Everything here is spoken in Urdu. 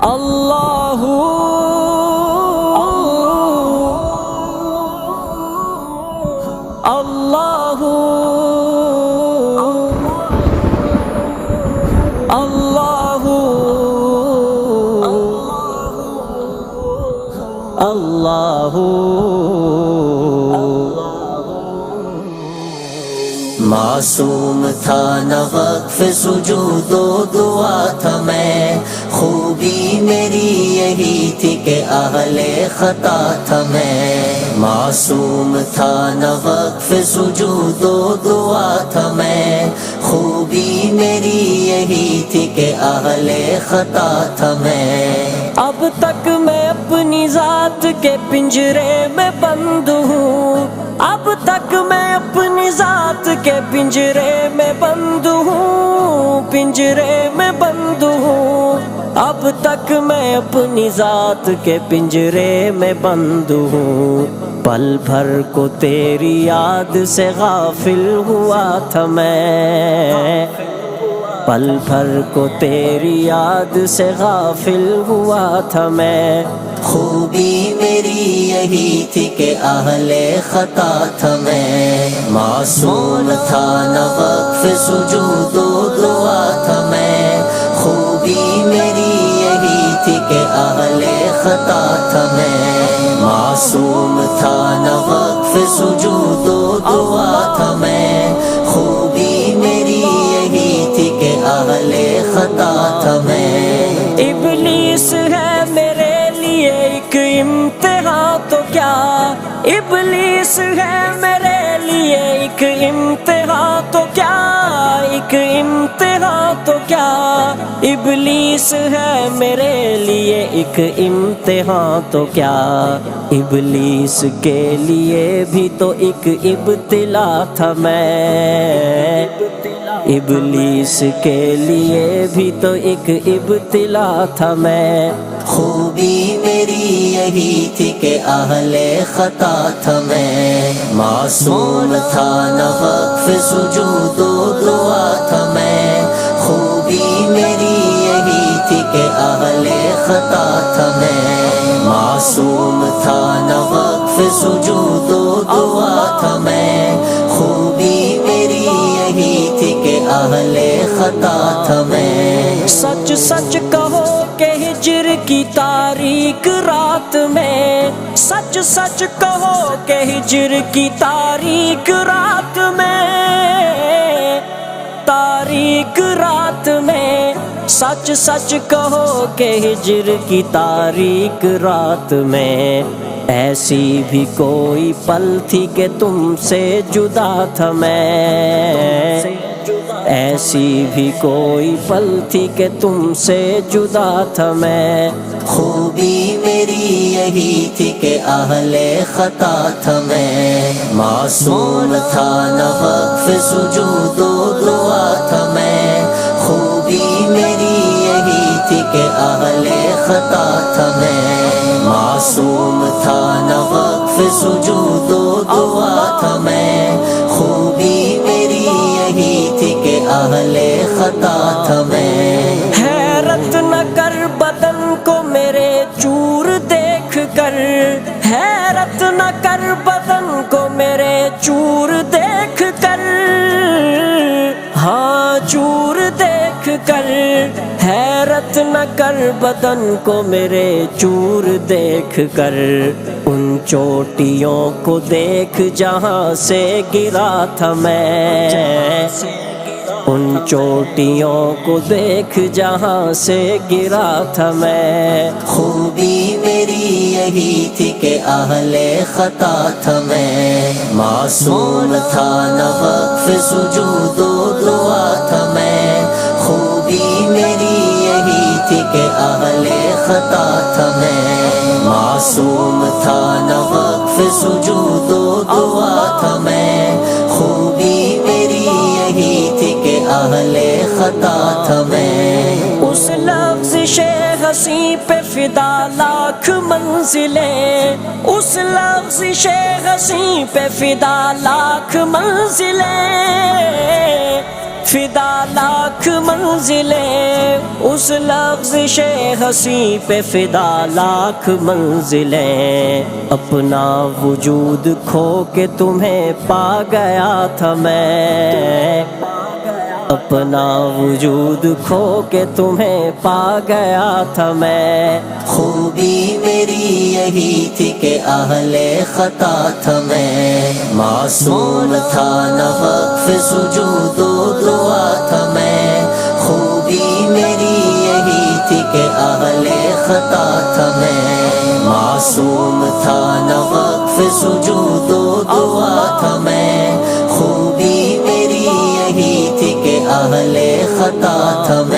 اللہ اللہ اللہ اللہ معصوم تھا نہ وقف سجود و دعا تھا میں، خوبی میری یہی تھی کہ اہل خطا تھا میں۔ معصوم تھا نہ وقف سجود و دعا تھا میں، خوبی میری یہی تھی کہ اہل خطا تھا میں۔ اب تک میں اپنی ذات کے پنجرے میں بند ہوں، اب تک میں اپنی ذات کے پنجرے میں بند ہوں، پنجرے میں بند ہوں، اب تک میں اپنی ذات کے پنجرے میں بند ہوں۔ پل بھر کو تیری یاد سے غافل ہوا تھا میں، پل بھر کو تیری یاد سے غافل ہوا تھا میں۔ خوبی میری یہی تھی کہ اہل خطا تھا میں۔ معصوم تھا نہ وقف سجود و دعا تھا میں، خوبی میری یہی تھی کہ اہل خطا تھا میں۔ معصوم تھا نہ وقف سجود و دعا تھا میں، خوبی میری یہی تھی کہ اہل خطا تھا میں۔ ابلیس ہے میرے لیے ایک امتحان تو کیا، ابلیس ہے میرے لیے ایک امتحان تو کیا، ایک امتحان تو کیا، ابلیس ہے میرے لیے ایک امتحان تو کیا، ابلیس کے لیے بھی تو ایک ابتلا تھا میں، ابلیس کے لیے بھی تو ایک ابتلا تھا میں۔ خوبی میری یہی تھی کہ اہل خطا تھا میں۔ معصوم تھا نہ وقف سجود و دعا تھا میں، خوبی میری یہی تھی کہ اہل خطا تھا میں۔ معصوم تھا نہ وقف سجود و دعا تھا میں، خوبی میری یہی تھی کہ اہل خطا تھا میں۔ سچ سچ کہو کہ ہجر کی تاریک رات میں، سچ سچ کہو کہ ہجر کی تاریک رات میں، تاریک رات میں، سچ سچ کہو کہ ہجر کی تاریک رات میں، ایسی بھی کوئی پل تھی کہ تم سے جدا تھا میں، ایسی بھی کوئی پل تھی کہ تم سے جدا تھا میں۔ خوبی میری یہی تھی کہ اہل خطا تھا میں۔ معصوم تھا نہ وقف سجود و دعا تھا میں، خوبی میری یہی تھی کہ اہل خطا تھا میں۔ معصوم تھا نہ وقف سجود و دعا تھا میں، خوبی میری یہی تھی کہ اہل خطا تھا میں۔ حیرت نہ کر بدن کو میرے چور دیکھ کر، حیرت نہ کر بدن کو میرے چور دیکھ کر، ہاں چور دیکھ کر، حیرت نہ کر بدن کو میرے چور دیکھ کر، ان چوٹیوں کو دیکھ جہاں سے گرا تھا میں، ان چوٹیوں کو دیکھ جہاں سے گرا تھا میں۔ خوبی میری یہی تھی کہ اہل خطا تھا میں۔ معصوم تھا نہ وقف سجود و دعا تھا میں، خوبی میری یہی تھی کہ اہل خطا تھا میں۔ معصوم تھا نہ وقف سجود و دعا تھا میں، خوبی میری یہی تھی کہ اہل خطا تھا میں۔ اس لفظ ہنسی پہ فدا لاکھ منزلیں، اس لفظ ہنسی پہ فدا لاکھ منزلیں، فدا لاکھ منزلیں اس لفظ ہنسی پہ، فدا لاکھ منزلیں اپنا وجود کھو کے تمہیں پا گیا تھا میں، اپنا وجود کھو کے تمہیں پا گیا تھا میں۔ خوبی میری یہی تھی کہ اہل خطا تھا میں، معصوم تھا نہ وقف سجود و دعا تھا میں۔ خوبی میری یہی تھی کہ اہل خطا تھا میں، معصوم تھا نہ وقف سجود و دعا تھا میں۔ خوبی میری یہی تھی کہ اہل خطا تھا میں۔